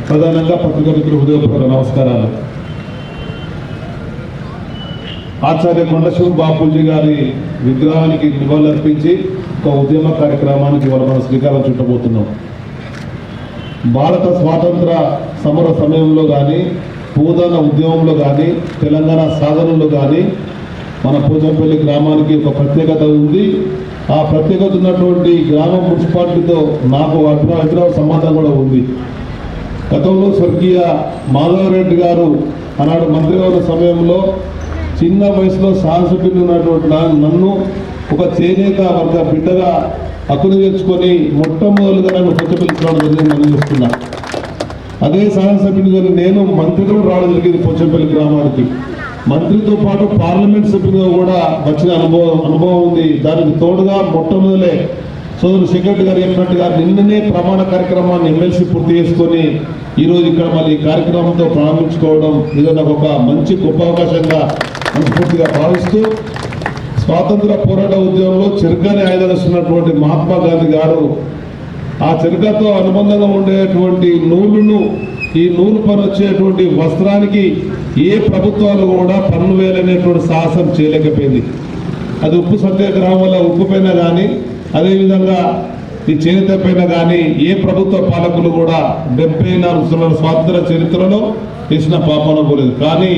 ప్రధానంగా పత్రికా మిత్రులు హృదయపూర్వక నమస్కారాలు. ఆచార్య కొండశివ బాపూజీ గారి విగ్రహానికి నివాళులర్పించి ఒక ఉద్యమ కార్యక్రమానికి మనం శ్రీకారం చుట్టబోతున్నాం. భారత స్వాతంత్ర సమర సమయంలో కానీ, భూదాన ఉద్యమంలో కానీ, తెలంగాణ సాధనలో కానీ మన పోచంపల్లి గ్రామానికి ఒక ప్రత్యేకత ఉంది. ఆ ప్రత్యేకత ఉన్నటువంటి గ్రామం మున్సిపాలిటీతో నాకు అభినవ సంబంధం కూడా ఉంది. గతంలో స్వర్గీయ మాధవరెడ్డి గారు ఆనాడు మంత్రిగా ఉన్న సమయంలో చిన్న వయసులో సాహసభ్యులు ఉన్నటువంటి నన్ను ఒక చేనేత వర్గ బిడ్డగా హక్కును తెచ్చుకొని మొట్టమొదలుగా నన్ను పోచంపల్లి జరిగింది మనం చూస్తున్నా. అదే శాసనసభ్యునిగా నేను మంత్రిగా రావడం జరిగింది పోచంపల్లి గ్రామానికి. మంత్రితో పాటు పార్లమెంట్ సభ్యునిగా కూడా వచ్చిన అనుభవం ఉంది. దానికి తోడుగా మొట్టమొదలే సోదరుడు సెక్రటరీ గారు చెప్పినట్టుగా నిన్ననే ప్రమాణ కార్యక్రమాన్ని ఎమ్మెల్సీ పూర్తి చేసుకొని ఈరోజు ఇక్కడ మళ్ళీ ఈ కార్యక్రమంతో ప్రారంభించుకోవడం ఇది నాకు ఒక మంచి గొప్ప అవకాశంగా మనస్ఫూర్తిగా భావిస్తూ, స్వాతంత్ర పోరాట ఉద్యమంలో చెరుకని ఆయుధస్తున్నటువంటి మహాత్మా గాంధీ గారు ఆ చెరుకతో అనుబంధంగా ఉండేటువంటి నూలును, ఈ నూలు పని వచ్చేటువంటి వస్త్రానికి ఏ ప్రభుత్వాలు కూడా పన్ను వేయలేనటువంటి సాహసం చేయలేకపోయింది. అది ఉప్పు సత్యాగ్రహం వల్ల ఉప్పు పైన కానీ, అదేవిధంగా ఈ చేనేత పైన కానీ ఏ ప్రభుత్వ పాలకులు కూడా 74 సంవత్సరాల స్వాతంత్ర చరిత్రలో చేసిన పాపన పోలేదు. కానీ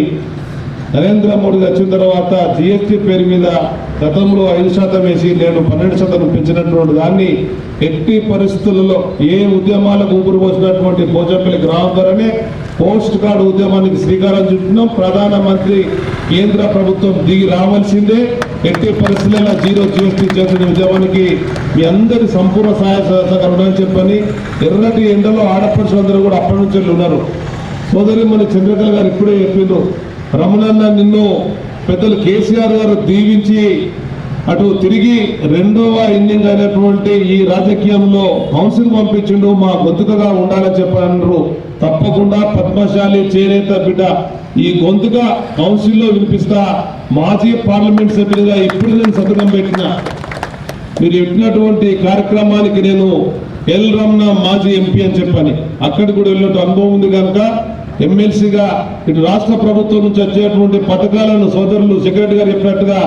నరేంద్ర మోడీ వచ్చిన తర్వాత జిఎస్టీ పేరు మీద గతంలో 5% వేసి నేను 12% పెంచినటువంటి దాన్ని ఎట్టి పరిస్థితులలో ఏ ఉద్యమాలకు ఊపిరి పోసినటువంటి పోచంపల్లి గ్రామం ద్వారానే పోస్ట్ కార్డు ఉద్యమానికి శ్రీకారం చుట్టినాం. ప్రధానమంత్రి కేంద్ర ప్రభుత్వం దిగి రావాల్సిందే. ఎట్టి పరిస్థితుల్లో 0 GST చేసిన ఉద్యమానికి మీ అందరి సంపూర్ణ సహాయ సహకారం చెప్పని ఎర్రటి ఎండలో ఆడపడుచులందరూ కూడా అప్పటి నుంచి ఉన్నారు. సోదరి మన చంద్రకళ గారు ఇప్పుడే చెప్పిండ్రు, రమణన్న నిన్ను పెద్దలు కేసీఆర్ గారు దీవించి అటు తిరిగి రెండవ ఇన్నింగ్ అయినటువంటి ఈ రాజకీయంలో కౌన్సిల్ పంపించిండు, మా గొంతుకగా ఉండాలని చెప్పారు. తప్పకుండా పద్మశాలి చేనేత బిడ్డ ఈ గొంతుక కౌన్సిల్లో వినిపిస్తా. మాజీ పార్లమెంట్ సభ్యులుగా ఇప్పుడు నేను సంతకం పెట్టిన మీరు పెట్టినటువంటి కార్యక్రమానికి నేను ఎల్ రమణ మాజీ ఎంపీ అని చెప్పని అక్కడికి కూడా వెళ్ళినట్టు అనుభవం ఉంది కనుక ఎమ్మెల్సీగా ఇటు రాష్ట్ర ప్రభుత్వం నుంచి వచ్చేటువంటి పథకాలను సోదరులు సెక్రటరీ గారు చెప్పినట్టుగా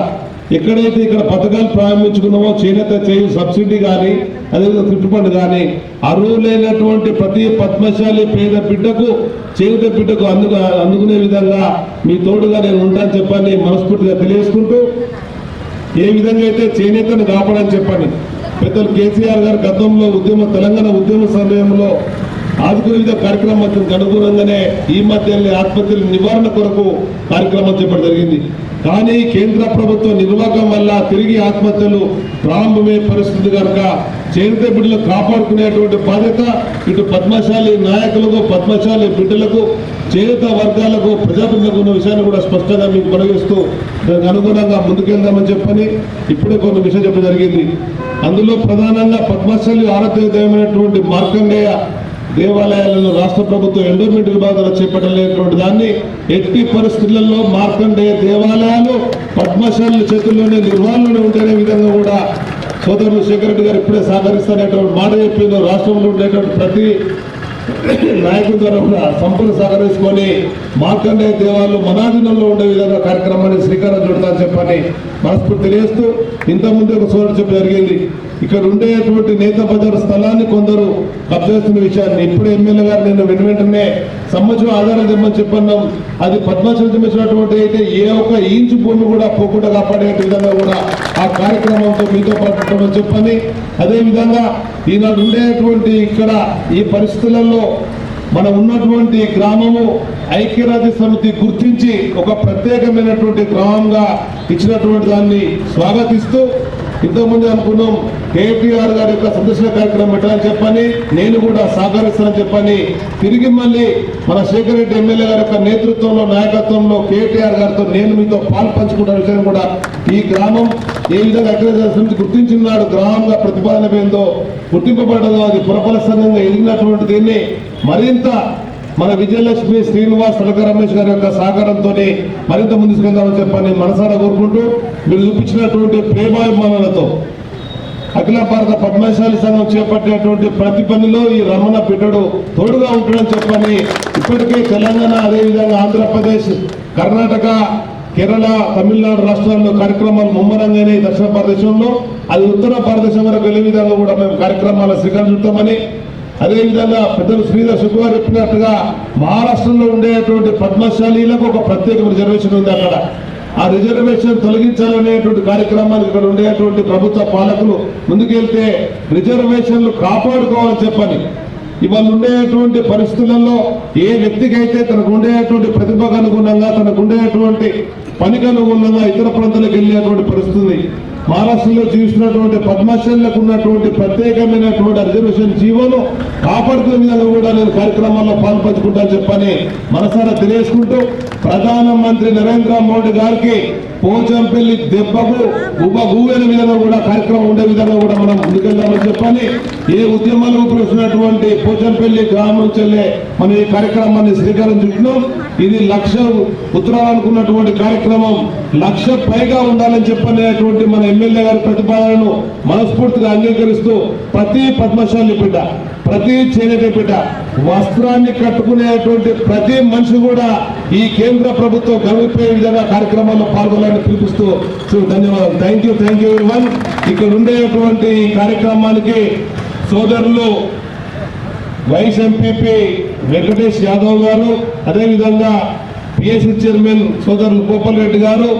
ఎక్కడైతే ఇక్కడ పథకాలు ప్రారంభించుకున్నామో చేనేత చేయు సబ్సిడీ కానీ, అదేవిధంగా చుట్టుపండు కానీ అర్హులైనటువంటి ప్రతి పద్మశాలి పేద బిడ్డకు చేనేత బిడ్డకు అందుకునే విధంగా మీ తోడుగా నేను ఉంటాను చెప్పని మనస్ఫూర్తిగా తెలియజేసుకుంటూ, ఏ విధంగా అయితే చేనేతను కాపాడని చెప్పని పెద్దలు కేసీఆర్ గారు గతంలో తెలంగాణ ఉద్యమ సమయంలో ఆదుకునే వివిధ కార్యక్రమాలకు అనుగుణంగానే ఈ మధ్య ఆత్మహత్యల నివారణ కొరకు కార్యక్రమం చేపట్టడం జరిగింది. కానీ కేంద్ర ప్రభుత్వ నిర్వాహకం వల్ల తిరిగి ఆత్మహత్యలు ప్రారంభమయ్యే పరిస్థితి కనుక చేనేత బిడ్డలు కాపాడుకునేటువంటి బాధ్యత ఇటు పద్మశాలి నాయకులకు, పద్మశాలి బిడ్డలకు, చేనేత వర్గాలకు, ప్రజాప్రతినిధులకు ఉన్న విషయాన్ని కూడా స్పష్టంగా మీకు మనగిస్తూ దానికి అనుగుణంగా ముందుకెళ్దామని చెప్పని ఇప్పుడే కొన్ని విషయం చెప్పడం జరిగింది. అందులో ప్రధానంగా పద్మశాలి ఆరాధ్యమైనటువంటి మార్కండేయ దేవాలయాలను రాష్ట్ర ప్రభుత్వం ఎండోమెంట్ విభాగాలు చేపట్టలేనటువంటి దాన్ని ఎట్టి పరిస్థితులలో మార్కండేయ దేవాలయాలు పద్మశాలి చేతుల్లోనే నిర్వహణలో ఉండే విధంగా కూడా సోదరులు సెక్రటరీ గారు ఇప్పుడే సహకరిస్తానేటువంటి మాట చెప్పిందో రాష్ట్రంలో ఉండేటువంటి ప్రతి నాయకుల ద్వారా కూడా సంపూర్ణ సహకరించుకొని మార్కండేయ దేవాలయాలు మనాధీనంలో ఉండే విధంగా కార్యక్రమాన్ని శ్రీకారం చుడతామని చెప్పని మనస్ఫూర్తి తెలియజేస్తూ, ఇంతకుముందు ఒక సోదరుడు చెప్పడం జరిగింది, ఇక్కడ ఉండేటువంటి నేత బజార్ స్థలాన్ని కొందరు కబ్జేస్తున్న విషయాన్ని ఇప్పుడు ఎమ్మెల్యే గారు నేను వెంటనే సంవత్సరం ఆధారం తెమ్మని చెప్పన్నాం. అది పద్మశాలి సంబంధించినటువంటి అయితే ఏ ఒక్క ఇంచు భూమి కూడా పోకుండా కాపాడే విధంగా కూడా ఆ కార్యక్రమంతో మీతో పాటు చెప్పని, అదేవిధంగా ఈనాడు ఉండేటువంటి ఇక్కడ ఈ పరిస్థితులలో మనం ఉన్నటువంటి గ్రామము ఐక్యరాజ్య సమితి గుర్తించి ఒక ప్రత్యేకమైనటువంటి గ్రామంగా ఇచ్చినటువంటి దాన్ని స్వాగతిస్తూ, ఇంతకుముందు అనుకున్నాం కేటీఆర్ గారి యొక్క సందర్శన కార్యక్రమం పెట్టాలని చెప్పని నేను కూడా సహకరిస్తానని చెప్పని తిరిగి మళ్ళీ మన శేఖర్ రెడ్డి ఎమ్మెల్యే గారి యొక్క నేతృత్వంలో, నాయకత్వంలో కేటీఆర్ గారితో నేను మీతో పాలు పంచుకుంటున్న విషయం కూడా ఈ గ్రామం ఏ విధంగా ఐక్యరాజ్య సమితి గుర్తించినాడు గ్రామంగా ప్రతిపాదన ఏందో గుర్తింపబడదో అది పురఫలసంగా ఎదిగినటువంటి దీన్ని మరింత మన విజయలక్ష్మి శ్రీనివాస్ తడక రమేష్ గారి యొక్క సహకారంతో మరింత ముందుకెళ్దామని చెప్పని మనసారా కోరుకుంటూ మీరు చూపించినటువంటి ప్రేమాభిమానాలతో అక్కడ అఖిల భారత పద్మశాలి సంఘం చేపట్టేటువంటి ప్రతి పనిలో ఈ రమణ బిడ్డడు తోడుగా ఉంటాడని చెప్పని ఇప్పటికే తెలంగాణ, అదేవిధంగా ఆంధ్రప్రదేశ్, కర్ణాటక, కేరళ, తమిళనాడు రాష్ట్రాల్లో కార్యక్రమాలు ముమ్మరంగానే దక్షిణ భారతదేశంలో, అది ఉత్తర భారతదేశం వరకు వెళ్ళే విధంగా కూడా మేము కార్యక్రమాల శ్రీకారం చుడతామని, అదేవిధంగా పెద్దలు శ్రీధర్ శుక్రవారు చెప్పినట్టుగా మహారాష్ట్రలో ఉండేటువంటి పద్మశాలీలకు ఒక ప్రత్యేక రిజర్వేషన్ ఉంది. అక్కడ ఆ రిజర్వేషన్ తొలగించాలనేటువంటి కార్యక్రమాలు ఇక్కడ ఉండేటువంటి ప్రభుత్వ పాలకులు ముందుకెళ్తే రిజర్వేషన్లు కాపాడుకోవాలని చెప్పని ఇవాళ ఉండేటువంటి పరిస్థితులలో ఏ వ్యక్తికైతే తనకు ఉండేటువంటి ప్రతిభకు అనుగుణంగా, తనకు ఉండేటువంటి పనికి అనుగుణంగా ఇతర ప్రాంతాలకు వెళ్ళేటువంటి పరిస్థితి మహారాష్ట్రలో జీవిస్తున్నటువంటి పద్మశాలకు ఉన్నటువంటి ప్రత్యేకమైనటువంటి రిజర్వేషన్ జీవోను కాపాడుకునే విధంగా కూడా నేను కార్యక్రమాల్లో పాల్పంచుకుంటానని చెప్పని మనసారా తెలియజేసుకుంటూ, ప్రధానమంత్రి నరేంద్ర మోడీ గారికి పోచంపల్లి దెబ్బకు ఉబగూవైన విధంగా కూడా కార్యక్రమం ఉండే విధంగా కూడా మనం ముందుకెళ్దామని చెప్పని, ఏ ఉద్యమాలు రూపొందిస్తున్నటువంటి పోచంపల్లి గ్రామం చెల్లే మనం ఈ కార్యక్రమాన్ని శ్రీకారం చుట్టినాం. ఇది 1,00,000 ఉత్తరాలు అనుకున్నటువంటి కార్యక్రమం 1,00,000 పైగా ఉండాలని చెప్పనేటువంటి మన ఎమ్మెల్యే గారి ప్రతిపాదనను మనస్ఫూర్తిగా అంగీకరిస్తూ ప్రతి పద్మశాలి బిడ్డ, ప్రతి చేనేత బిడ్డ, వస్త్రాన్ని కట్టుకునేటువంటి ప్రతి మనిషి కూడా ఈ కేంద్ర ప్రభుత్వం గర్విపోయే విధంగా కార్యక్రమాల్లో పాల్గొనాలని పిలిపిస్తూ ధన్యవాదాలు. Thank you everyone. ఇక్కడ ఉండేటువంటి ఈ కార్యక్రమానికి సోదరులు వైస్ ఎంపీపీ వెంకటేష్ యాదవ్ గారు, అదేవిధంగా పిఎస్సి చైర్మన్ సోదరులు గోపాల్ రెడ్డి గారు,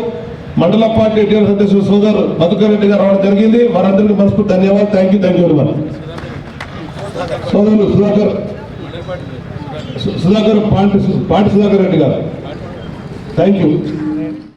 మండల పార్టీ అధ్యక్షుడు సోదరు మధుకర్ రెడ్డి గారు రావడం జరిగింది. వారందరికీ మనస్ఫూర్తి ధన్యవాదాలు. Thank you everyone. సోదరులు సుధాకర్ పాంటి సుధాకర్ రెడ్డి గారు, థ్యాంక్ యూ.